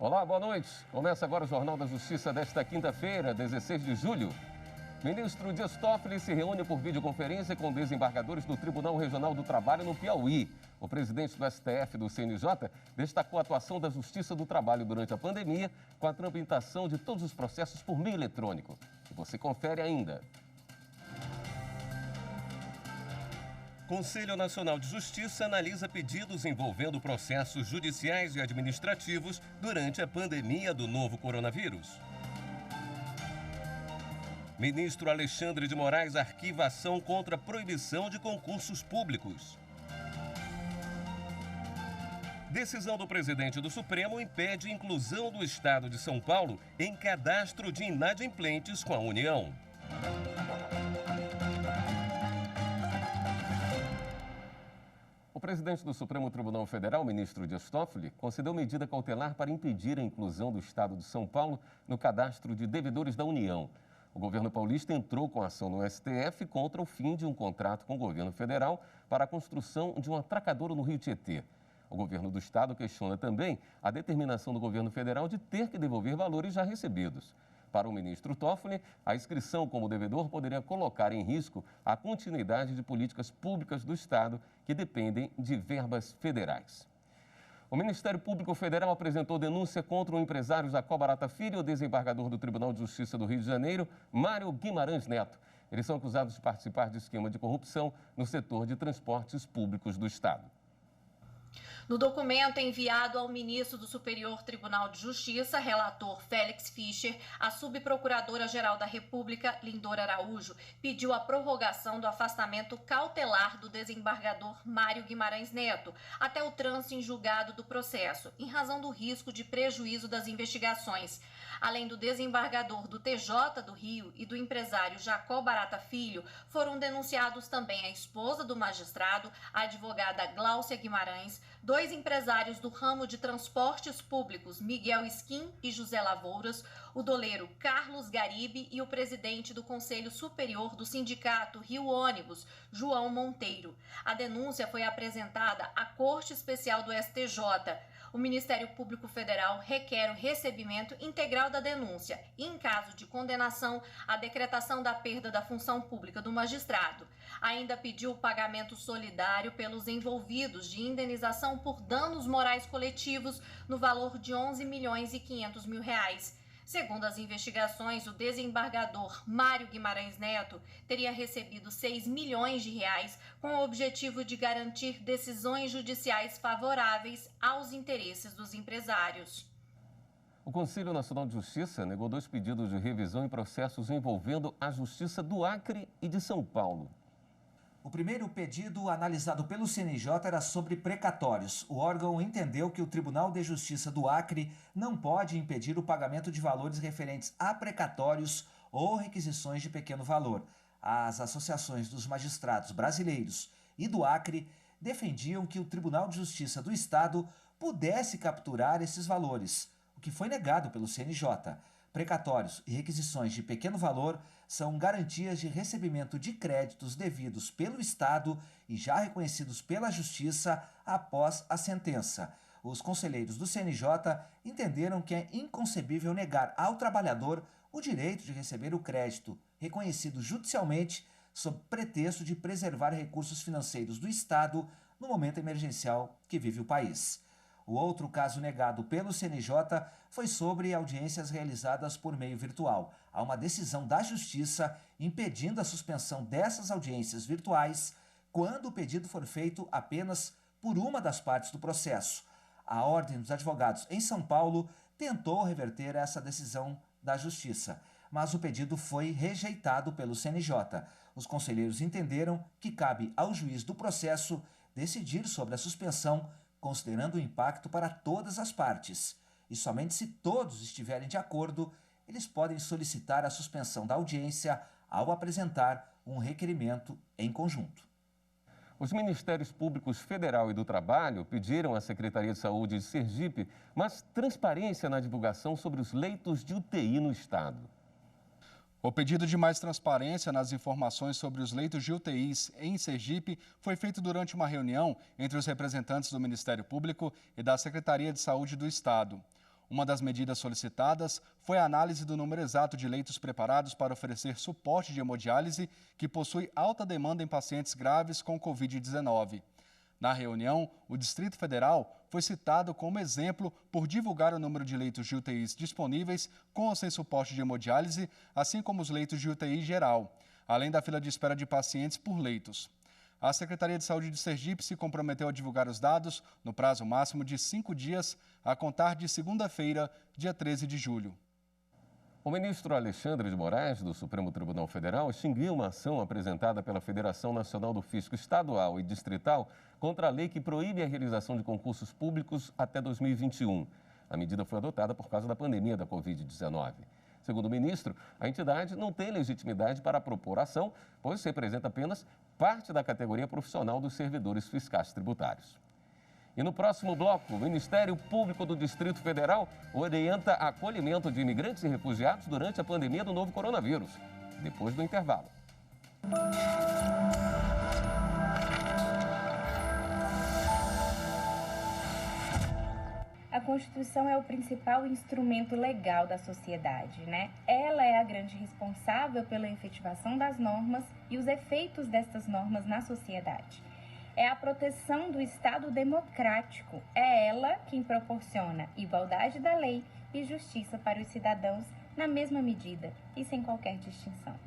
Olá, boa noite. Começa agora o Jornal da Justiça desta quinta-feira, 16 de julho. Ministro Dias Toffoli se reúne por videoconferência com desembargadores do Tribunal Regional do Trabalho no Piauí. O presidente do STF do CNJ destacou a atuação da Justiça do Trabalho durante a pandemia com a tramitação de todos os processos por meio eletrônico. E você confere ainda. Conselho Nacional de Justiça analisa pedidos envolvendo processos judiciais e administrativos durante a pandemia do novo coronavírus. Ministro Alexandre de Moraes arquiva ação contra a proibição de concursos públicos. Decisão do presidente do Supremo impede inclusão do Estado de São Paulo em cadastro de inadimplentes com a União. O presidente do Supremo Tribunal Federal, ministro Dias Toffoli, concedeu medida cautelar para impedir a inclusão do Estado de São Paulo no cadastro de devedores da União. O governo paulista entrou com ação no STF contra o fim de um contrato com o governo federal para a construção de um atracadouro no Rio Tietê. O governo do estado questiona também a determinação do governo federal de ter que devolver valores já recebidos. Para o ministro Toffoli, a inscrição como devedor poderia colocar em risco a continuidade de políticas públicas do estado que dependem de verbas federais. O Ministério Público Federal apresentou denúncia contra o empresário Jacó Barata Filho, o desembargador do Tribunal de Justiça do Rio de Janeiro, Mário Guimarães Neto. Eles são acusados de participar de esquema de corrupção no setor de transportes públicos do estado. No documento enviado ao ministro do Superior Tribunal de Justiça, relator Félix Fischer, a subprocuradora-geral da República, Lindora Araújo, pediu a prorrogação do afastamento cautelar do desembargador Mário Guimarães Neto até o trânsito em julgado do processo, em razão do risco de prejuízo das investigações. Além do desembargador do TJ do Rio e do empresário Jacó Barata Filho, foram denunciados também a esposa do magistrado, a advogada Gláucia Guimarães, dois empresários do ramo de transportes públicos, Miguel Skin e José Lavouras, o doleiro Carlos Garibe e o presidente do Conselho Superior do Sindicato Rio Ônibus, João Monteiro. A denúncia foi apresentada à Corte Especial do STJ. O Ministério Público Federal requer o recebimento integral da denúncia e, em caso de condenação, a decretação da perda da função pública do magistrado. Ainda pediu o pagamento solidário pelos envolvidos de indenização por danos morais coletivos no valor de R$11.500.000. Segundo as investigações, o desembargador Mário Guimarães Neto teria recebido R$6 milhões com o objetivo de garantir decisões judiciais favoráveis aos interesses dos empresários. O Conselho Nacional de Justiça negou 2 pedidos de revisão em processos envolvendo a Justiça do Acre e de São Paulo. O primeiro pedido analisado pelo CNJ era sobre precatórios. O órgão entendeu que o Tribunal de Justiça do Acre não pode impedir o pagamento de valores referentes a precatórios ou requisições de pequeno valor. As associações dos magistrados brasileiros e do Acre defendiam que o Tribunal de Justiça do Estado pudesse capturar esses valores, o que foi negado pelo CNJ. Precatórios e requisições de pequeno valor são garantias de recebimento de créditos devidos pelo Estado e já reconhecidos pela Justiça após a sentença. Os conselheiros do CNJ entenderam que é inconcebível negar ao trabalhador o direito de receber o crédito, reconhecido judicialmente, sob pretexto de preservar recursos financeiros do Estado no momento emergencial que vive o país. O outro caso negado pelo CNJ foi sobre audiências realizadas por meio virtual. Há uma decisão da Justiça impedindo a suspensão dessas audiências virtuais quando o pedido for feito apenas por uma das partes do processo. A Ordem dos Advogados em São Paulo tentou reverter essa decisão da Justiça, mas o pedido foi rejeitado pelo CNJ. Os conselheiros entenderam que cabe ao juiz do processo decidir sobre a suspensão, considerando o impacto para todas as partes. E somente se todos estiverem de acordo, eles podem solicitar a suspensão da audiência ao apresentar um requerimento em conjunto. Os Ministérios Públicos Federal e do Trabalho pediram à Secretaria de Saúde de Sergipe mais transparência na divulgação sobre os leitos de UTI no estado. O pedido de mais transparência nas informações sobre os leitos de UTIs em Sergipe foi feito durante uma reunião entre os representantes do Ministério Público e da Secretaria de Saúde do Estado. Uma das medidas solicitadas foi a análise do número exato de leitos preparados para oferecer suporte de hemodiálise, que possui alta demanda em pacientes graves com Covid-19. Na reunião, o Distrito Federal foi citado como exemplo por divulgar o número de leitos de UTIs disponíveis com ou sem suporte de hemodiálise, assim como os leitos de UTI geral, além da fila de espera de pacientes por leitos. A Secretaria de Saúde de Sergipe se comprometeu a divulgar os dados no prazo máximo de 5 dias, a contar de segunda-feira, dia 13 de julho. O ministro Alexandre de Moraes, do Supremo Tribunal Federal, extinguiu uma ação apresentada pela Federação Nacional do Fisco Estadual e Distrital contra a lei que proíbe a realização de concursos públicos até 2021. A medida foi adotada por causa da pandemia da Covid-19. Segundo o ministro, a entidade não tem legitimidade para propor ação, pois representa apenas parte da categoria profissional dos servidores fiscais tributários. E no próximo bloco, o Ministério Público do Distrito Federal orienta acolhimento de imigrantes e refugiados durante a pandemia do novo coronavírus. Depois do intervalo. A Constituição é o principal instrumento legal da sociedade, né? Ela é a grande responsável pela efetivação das normas e os efeitos dessas normas na sociedade. É a proteção do Estado democrático. É ela quem proporciona igualdade da lei e justiça para os cidadãos na mesma medida e sem qualquer distinção.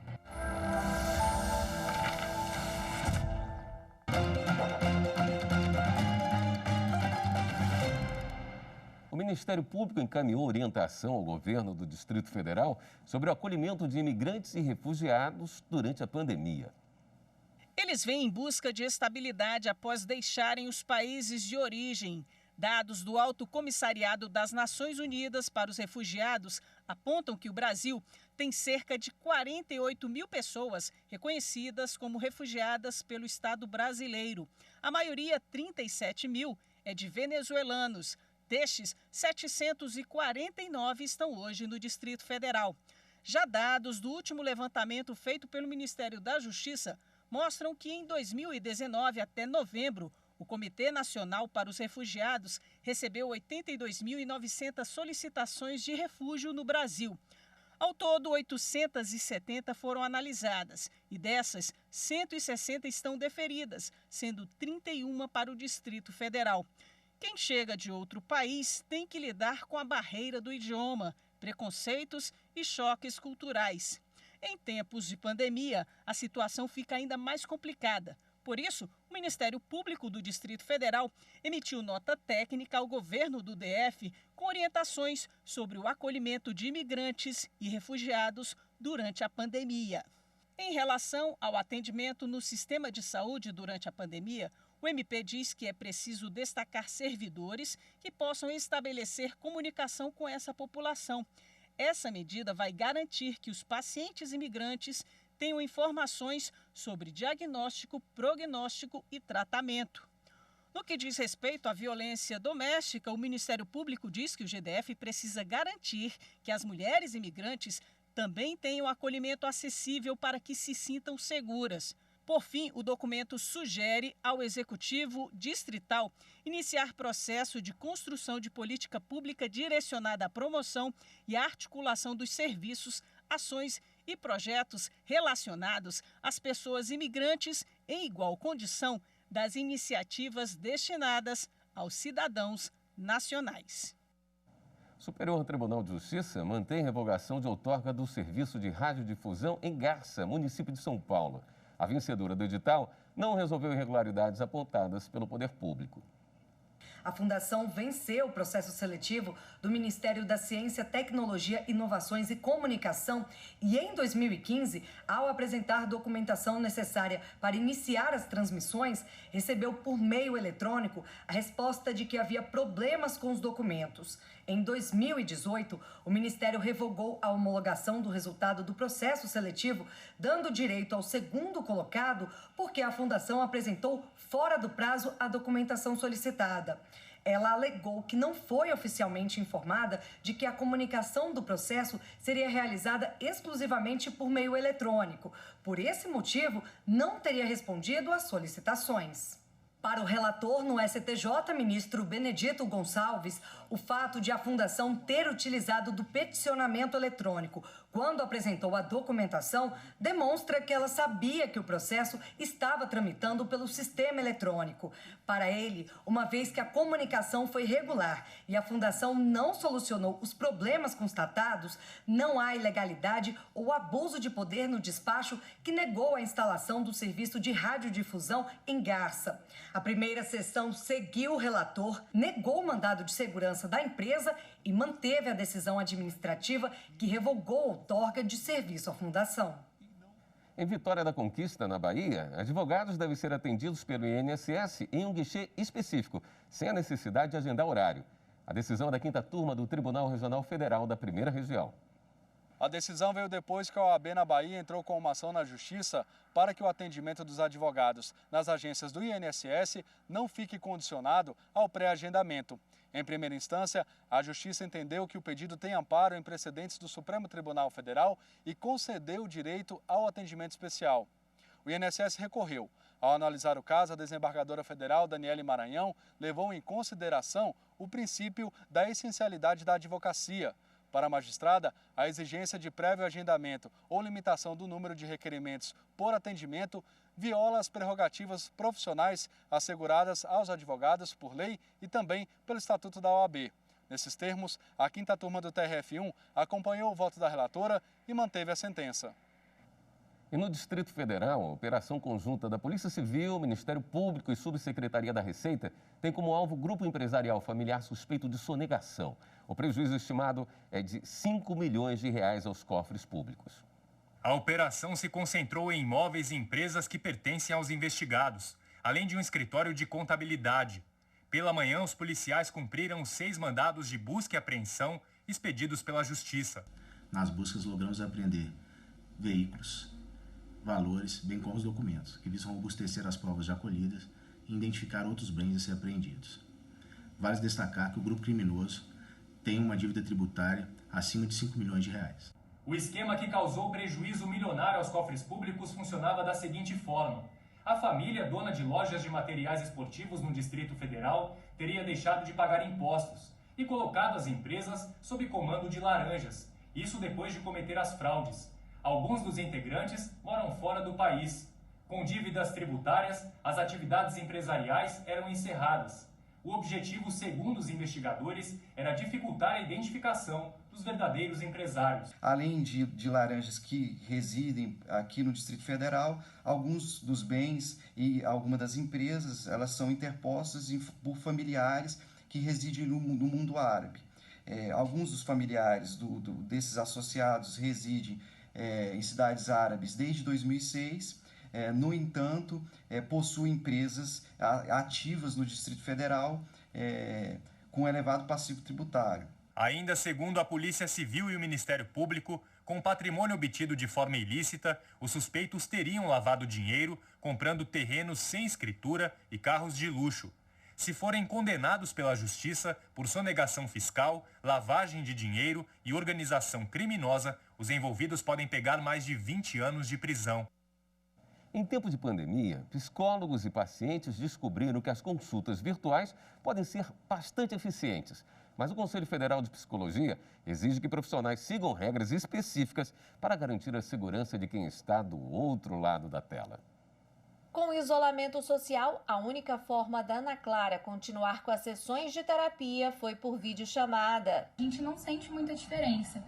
O Ministério Público encaminhou orientação ao governo do Distrito Federal sobre o acolhimento de imigrantes e refugiados durante a pandemia. Eles vêm em busca de estabilidade após deixarem os países de origem. Dados do Alto Comissariado das Nações Unidas para os Refugiados apontam que o Brasil tem cerca de 48 mil pessoas reconhecidas como refugiadas pelo Estado brasileiro. A maioria, 37 mil, é de venezuelanos. Destes, 749 estão hoje no Distrito Federal. Já dados do último levantamento feito pelo Ministério da Justiça mostram que em 2019 até novembro, o Comitê Nacional para os Refugiados recebeu 82.900 solicitações de refúgio no Brasil. Ao todo, 870 foram analisadas e dessas, 160 estão deferidas, sendo 31 para o Distrito Federal. Quem chega de outro país tem que lidar com a barreira do idioma, preconceitos e choques culturais. Em tempos de pandemia, a situação fica ainda mais complicada. Por isso, o Ministério Público do Distrito Federal emitiu nota técnica ao governo do DF com orientações sobre o acolhimento de imigrantes e refugiados durante a pandemia. Em relação ao atendimento no sistema de saúde durante a pandemia, o MP diz que é preciso destacar servidores que possam estabelecer comunicação com essa população. Essa medida vai garantir que os pacientes imigrantes tenham informações sobre diagnóstico, prognóstico e tratamento. No que diz respeito à violência doméstica, o Ministério Público diz que o GDF precisa garantir que as mulheres imigrantes também tenham acolhimento acessível para que se sintam seguras. Por fim, o documento sugere ao Executivo Distrital iniciar processo de construção de política pública direcionada à promoção e à articulação dos serviços, ações e projetos relacionados às pessoas imigrantes em igual condição das iniciativas destinadas aos cidadãos nacionais. O Superior Tribunal de Justiça mantém revogação de outorga do serviço de radiodifusão em Garça, município de São Paulo. A vencedora do edital não resolveu irregularidades apontadas pelo poder público. A Fundação venceu o processo seletivo do Ministério da Ciência, Tecnologia, Inovações e Comunicação e, em 2015, ao apresentar documentação necessária para iniciar as transmissões, recebeu por meio eletrônico a resposta de que havia problemas com os documentos. Em 2018, o Ministério revogou a homologação do resultado do processo seletivo, dando direito ao segundo colocado, porque a Fundação apresentou fora do prazo a documentação solicitada. Ela alegou que não foi oficialmente informada de que a comunicação do processo seria realizada exclusivamente por meio eletrônico. Por esse motivo, não teria respondido às solicitações. Para o relator no STJ, ministro Benedito Gonçalves, o fato de a Fundação ter utilizado do peticionamento eletrônico quando apresentou a documentação demonstra que ela sabia que o processo estava tramitando pelo sistema eletrônico. Para ele, uma vez que a comunicação foi regular e a Fundação não solucionou os problemas constatados, não há ilegalidade ou abuso de poder no despacho que negou a instalação do serviço de radiodifusão em Garça. A primeira sessão seguiu o relator, negou o mandado de segurança da empresa e manteve a decisão administrativa que revogou a outorga de serviço à Fundação. Em Vitória da Conquista, na Bahia, advogados devem ser atendidos pelo INSS em um guichê específico, sem a necessidade de agendar horário. A decisão é da 5ª Turma do Tribunal Regional Federal da 1ª Região. A decisão veio depois que a OAB na Bahia entrou com uma ação na Justiça para que o atendimento dos advogados nas agências do INSS não fique condicionado ao pré-agendamento. Em primeira instância, a Justiça entendeu que o pedido tem amparo em precedentes do Supremo Tribunal Federal e concedeu o direito ao atendimento especial. O INSS recorreu. Ao analisar o caso, a desembargadora federal Daniele Maranhão levou em consideração o princípio da essencialidade da advocacia. Para a magistrada, a exigência de prévio agendamento ou limitação do número de requerimentos por atendimento viola as prerrogativas profissionais asseguradas aos advogados por lei e também pelo Estatuto da OAB. Nesses termos, a 5ª Turma do TRF1 acompanhou o voto da relatora e manteve a sentença. E no Distrito Federal, a operação conjunta da Polícia Civil, Ministério Público e Subsecretaria da Receita tem como alvo o grupo empresarial familiar suspeito de sonegação. O prejuízo estimado é de R$ 5 milhões aos cofres públicos. A operação se concentrou em imóveis e empresas que pertencem aos investigados, além de um escritório de contabilidade. Pela manhã, os policiais cumpriram 6 mandados de busca e apreensão expedidos pela Justiça. Nas buscas, logramos apreender veículos, valores, bem como os documentos, que visam robustecer as provas já colhidas e identificar outros bens a ser apreendidos. Vale destacar que o grupo criminoso tem uma dívida tributária acima de R$ 5 milhões. O esquema que causou prejuízo milionário aos cofres públicos funcionava da seguinte forma. A família, dona de lojas de materiais esportivos no Distrito Federal, teria deixado de pagar impostos e colocado as empresas sob comando de laranjas, isso depois de cometer as fraudes. Alguns dos integrantes moram fora do país. Com dívidas tributárias, as atividades empresariais eram encerradas. O objetivo, segundo os investigadores, era dificultar a identificação dos verdadeiros empresários. Além de laranjas que residem aqui no Distrito Federal, alguns dos bens e algumas das empresas, elas são interpostas por familiares que residem no mundo árabe. Alguns dos familiares desses associados residem em cidades árabes desde 2006, no entanto, possuem empresas ativas no Distrito Federal com elevado passivo tributário. Ainda segundo a Polícia Civil e o Ministério Público, com patrimônio obtido de forma ilícita, os suspeitos teriam lavado dinheiro comprando terrenos sem escritura e carros de luxo. Se forem condenados pela Justiça por sonegação fiscal, lavagem de dinheiro e organização criminosa, os envolvidos podem pegar mais de 20 anos de prisão. Em tempo de pandemia, psicólogos e pacientes descobriram que as consultas virtuais podem ser bastante eficientes. Mas o Conselho Federal de Psicologia exige que profissionais sigam regras específicas para garantir a segurança de quem está do outro lado da tela. Com o isolamento social, a única forma da Ana Clara continuar com as sessões de terapia foi por videochamada. A gente não sente muita diferença,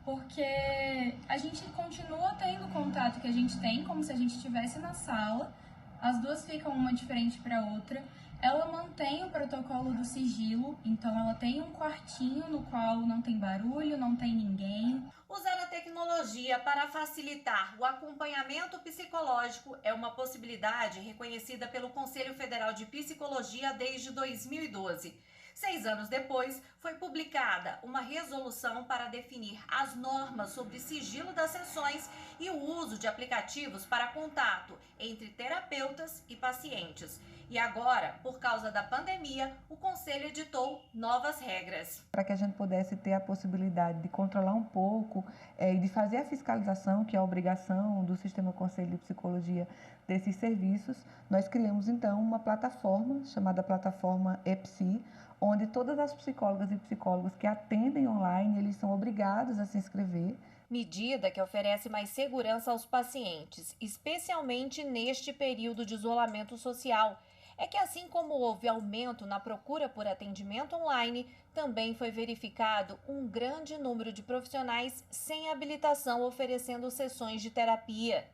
porque a gente continua tendo o contato que a gente tem, como se a gente estivesse na sala. As duas ficam uma diferente para a outra. Ela mantém o protocolo do sigilo, então ela tem um quartinho no qual não tem barulho, não tem ninguém. Usar a tecnologia para facilitar o acompanhamento psicológico é uma possibilidade reconhecida pelo Conselho Federal de Psicologia desde 2012. 6 anos depois, foi publicada uma resolução para definir as normas sobre sigilo das sessões e o uso de aplicativos para contato entre terapeutas e pacientes. E agora, por causa da pandemia, o Conselho editou novas regras. Para que a gente pudesse ter a possibilidade de controlar um pouco e de fazer a fiscalização, que é a obrigação do Sistema Conselho de Psicologia desses serviços, nós criamos então uma plataforma chamada Plataforma EPSI, onde todas as psicólogas e psicólogos que atendem online, eles são obrigados a se inscrever. Medida que oferece mais segurança aos pacientes, especialmente neste período de isolamento social. É que assim como houve aumento na procura por atendimento online, também foi verificado um grande número de profissionais sem habilitação oferecendo sessões de terapia.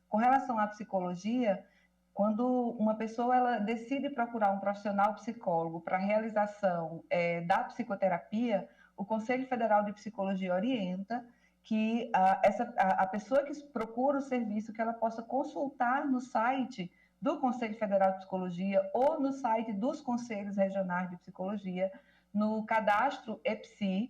Com relação à psicologia, quando uma pessoa ela decide procurar um profissional psicólogo para a realização da psicoterapia, o Conselho Federal de Psicologia orienta que a pessoa que procura o serviço, que ela possa consultar no site do Conselho Federal de Psicologia ou no site dos Conselhos Regionais de Psicologia, no cadastro EPSI,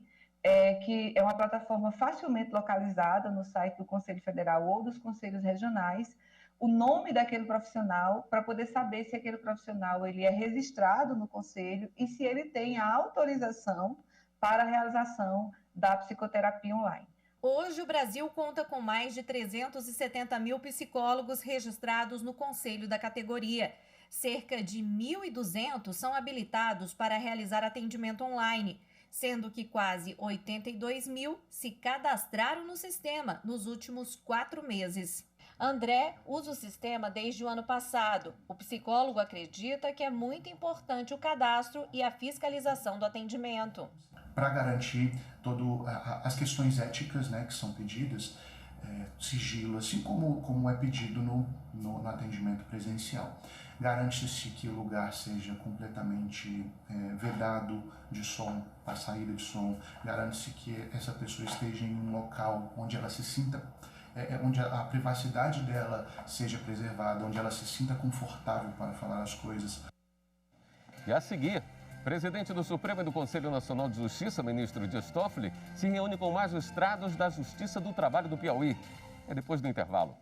que é uma plataforma facilmente localizada no site do Conselho Federal ou dos Conselhos Regionais, o nome daquele profissional, para poder saber se aquele profissional ele é registrado no Conselho e se ele tem a autorização para a realização da psicoterapia online. Hoje, o Brasil conta com mais de 370 mil psicólogos registrados no Conselho da categoria. Cerca de 1.200 são habilitados para realizar atendimento online, sendo que quase 82 mil se cadastraram no sistema nos últimos 4 meses. André usa o sistema desde o ano passado. O psicólogo acredita que é muito importante o cadastro e a fiscalização do atendimento. Para garantir todas as questões éticas, né, que são pedidas, sigilo, assim como é pedido no atendimento presencial. Garante-se que o lugar seja completamente vedado de som, para saída de som. Garante-se que essa pessoa esteja em um local onde ela se sinta, onde a privacidade dela seja preservada, onde ela se sinta confortável para falar as coisas. E a seguir, o presidente do Supremo e do Conselho Nacional de Justiça, ministro Dias Toffoli, se reúne com magistrados da Justiça do Trabalho do Piauí. É depois do intervalo.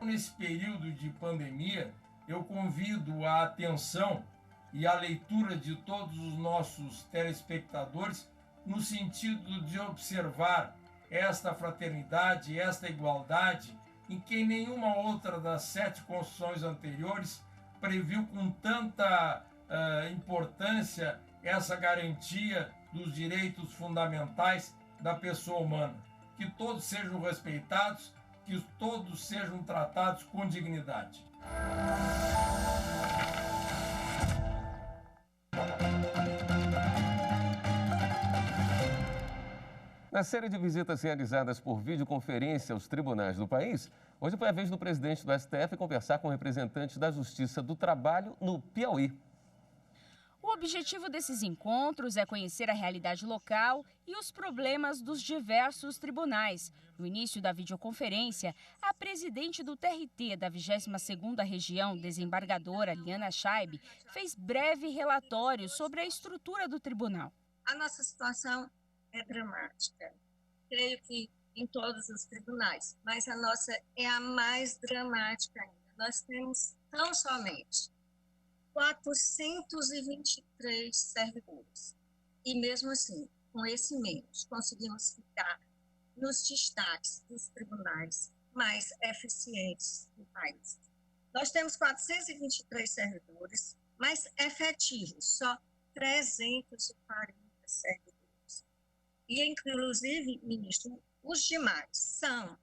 Nesse período de pandemia, eu convido a atenção e a leitura de todos os nossos telespectadores no sentido de observar esta fraternidade, esta igualdade, em que nenhuma outra das 7 constituições anteriores previu com tanta importância essa garantia dos direitos fundamentais da pessoa humana. Que todos sejam respeitados, que todos sejam tratados com dignidade. Na série de visitas realizadas por videoconferência aos tribunais do país, hoje foi a vez do presidente do STF conversar com representantes da Justiça do Trabalho no Piauí. O objetivo desses encontros é conhecer a realidade local e os problemas dos diversos tribunais. No início da videoconferência, a presidente do TRT da 22ª Região, desembargadora Liana Scheibe, fez breve relatório sobre a estrutura do tribunal. A nossa situação é dramática, creio que em todos os tribunais, mas a nossa é a mais dramática ainda. Nós temos tão somente 423 servidores. E mesmo assim, com esse menos, conseguimos ficar nos destaques dos tribunais mais eficientes do país. Nós temos 423 servidores, mas efetivos, só 340 servidores. E, inclusive, ministro, os demais são,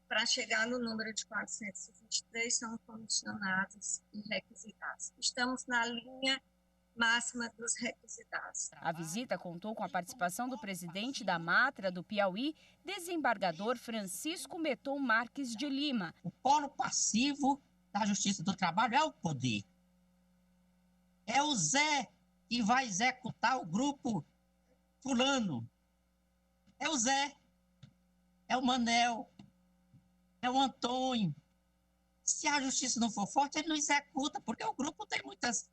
para chegar no número de 423, são comissionados e requisitados. Estamos na linha máxima dos requisitados. A visita contou com a participação do presidente da Matra do Piauí, desembargador Francisco Meton Marques de Lima. O polo passivo da Justiça do Trabalho é o poder. É o Zé que vai executar o grupo fulano. É o Zé, é o Manel, é é o Antônio. Se a justiça não for forte, ele não executa, porque o grupo tem muitas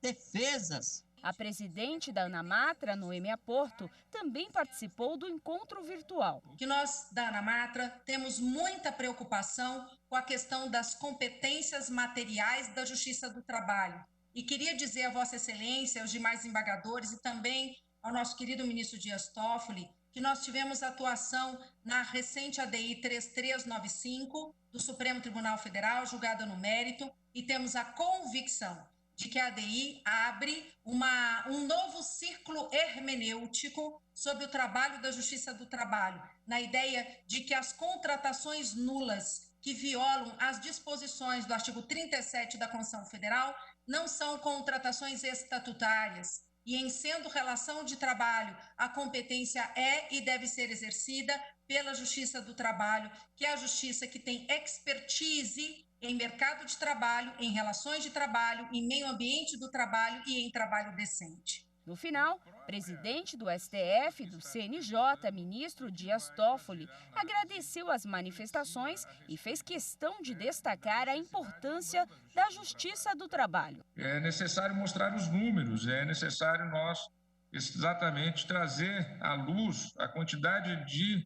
defesas. A presidente da Anamatra, Noêmia Porto, também participou do encontro virtual. Que nós, da Anamatra, temos muita preocupação com a questão das competências materiais da Justiça do Trabalho. E queria dizer a Vossa Excelência, aos demais embargadores e também ao nosso querido ministro Dias Toffoli, que nós tivemos atuação na recente ADI 3395 do Supremo Tribunal Federal, julgada no mérito, e temos a convicção de que a ADI abre um novo círculo hermenêutico sobre o trabalho da Justiça do Trabalho, na ideia de que as contratações nulas que violam as disposições do artigo 37 da Constituição Federal não são contratações estatutárias. E em sendo relação de trabalho, a competência é e deve ser exercida pela Justiça do Trabalho, que é a justiça que tem expertise em mercado de trabalho, em relações de trabalho, em meio ambiente do trabalho e em trabalho decente. No final, presidente do STF e do CNJ, ministro Dias Toffoli, agradeceu as manifestações e fez questão de destacar a importância da Justiça do Trabalho. É necessário mostrar os números, é necessário nós exatamente trazer à luz a quantidade de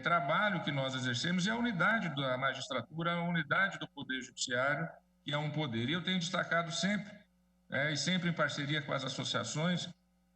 trabalho que nós exercemos e a unidade da magistratura, a unidade do Poder Judiciário, que é um poder. E eu tenho destacado sempre, e sempre em parceria com as associações,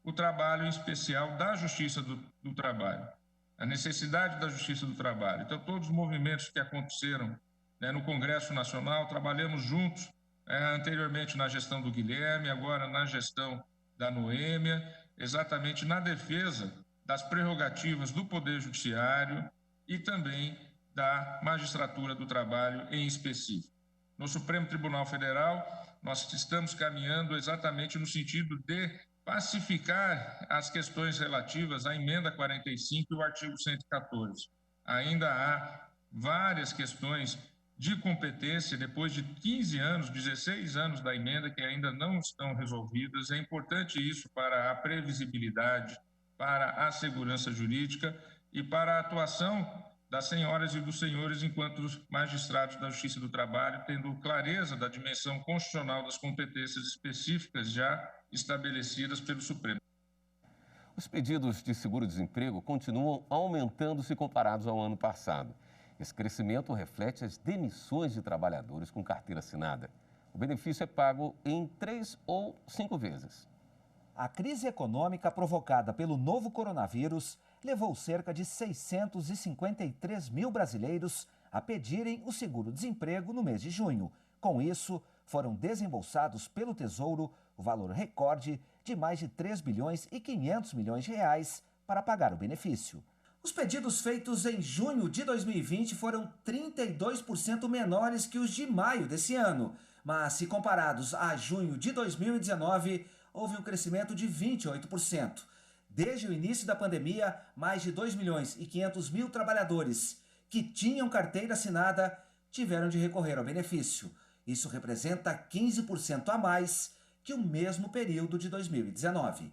o trabalho em especial da Justiça do Trabalho, a necessidade da Justiça do Trabalho. Então, todos os movimentos que aconteceram no Congresso Nacional, trabalhamos juntos, anteriormente na gestão do Guilherme, agora na gestão da Noêmia, exatamente na defesa das prerrogativas do Poder Judiciário e também da magistratura do trabalho em específico. No Supremo Tribunal Federal, nós estamos caminhando exatamente no sentido de pacificar as questões relativas à emenda 45 e o artigo 114. Ainda há várias questões de competência, depois de 15 anos, 16 anos da emenda, que ainda não estão resolvidas. É importante isso para a previsibilidade, para a segurança jurídica e para a atuação das senhoras e dos senhores enquanto magistrados da Justiça do Trabalho, tendo clareza da dimensão constitucional das competências específicas já estabelecidas pelo Supremo. Os pedidos de seguro-desemprego continuam aumentando se comparados ao ano passado. Esse crescimento reflete as demissões de trabalhadores com carteira assinada. O benefício é pago em 3 ou 5 vezes. A crise econômica provocada pelo novo coronavírus levou cerca de 653 mil brasileiros a pedirem o seguro-desemprego no mês de junho. Com isso, foram desembolsados pelo Tesouro o valor recorde de mais de 3 bilhões e 500 milhões de reais para pagar o benefício. Os pedidos feitos em junho de 2020 foram 32% menores que os de maio desse ano, mas se comparados a junho de 2019, houve um crescimento de 28%. Desde o início da pandemia, mais de 2 milhões e 500 mil trabalhadores que tinham carteira assinada tiveram de recorrer ao benefício. Isso representa 15% a mais que o mesmo período de 2019.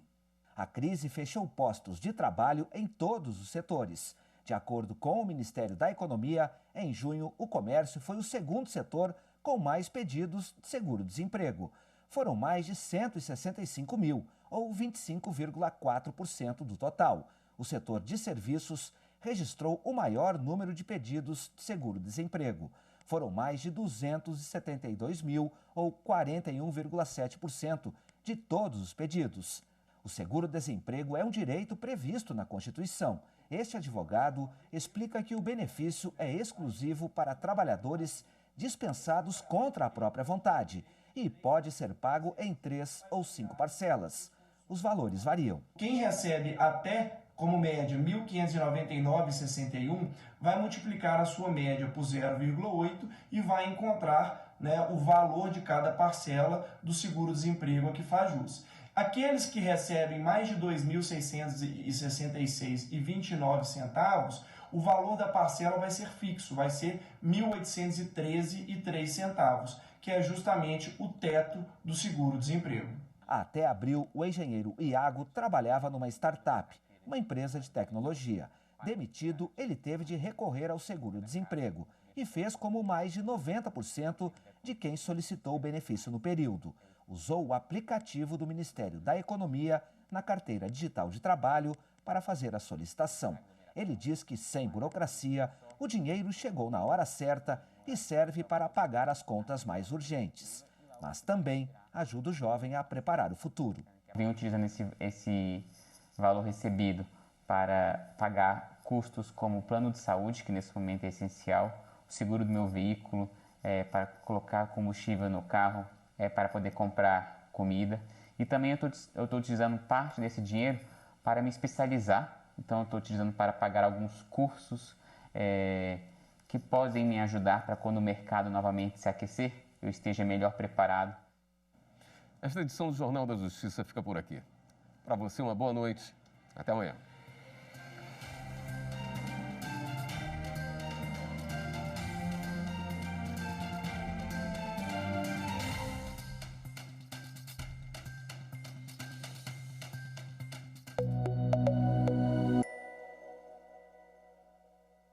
A crise fechou postos de trabalho em todos os setores. De acordo com o Ministério da Economia, em junho, o comércio foi o segundo setor com mais pedidos de seguro-desemprego. Foram mais de 165 mil, ou 25,4% do total. O setor de serviços registrou o maior número de pedidos de seguro-desemprego. Foram mais de 272 mil, ou 41,7% de todos os pedidos. O seguro-desemprego é um direito previsto na Constituição. Este advogado explica que o benefício é exclusivo para trabalhadores dispensados contra a própria vontade e pode ser pago em 3 ou 5 parcelas. Os valores variam. Quem recebe até, como média, R$ 1.599,61, vai multiplicar a sua média por 0,8 e vai encontrar o valor de cada parcela do seguro-desemprego a que faz jus. Aqueles que recebem mais de R$ 2.666,29, o valor da parcela vai ser fixo, vai ser R$ 1.813,03, que é justamente o teto do seguro-desemprego. Até abril, o engenheiro Iago trabalhava numa startup, uma empresa de tecnologia. Demitido, ele teve de recorrer ao seguro-desemprego. e fez como mais de 90% de quem solicitou o benefício no período. Usou o aplicativo do Ministério da Economia na carteira digital de trabalho para fazer a solicitação. Ele diz que, sem burocracia, o dinheiro chegou na hora certa e serve para pagar as contas mais urgentes. Mas também ajuda o jovem a preparar o futuro. Venho utilizando esse valor recebido para pagar custos como o plano de saúde, que nesse momento é essencial, o seguro do meu veículo, para colocar combustível no carro, para poder comprar comida. E também eu estou utilizando parte desse dinheiro para me especializar. Então, eu estou utilizando para pagar alguns cursos que podem me ajudar para quando o mercado novamente se aquecer, eu esteja melhor preparado. Esta edição do Jornal da Justiça fica por aqui. Para você, uma boa noite. Até amanhã.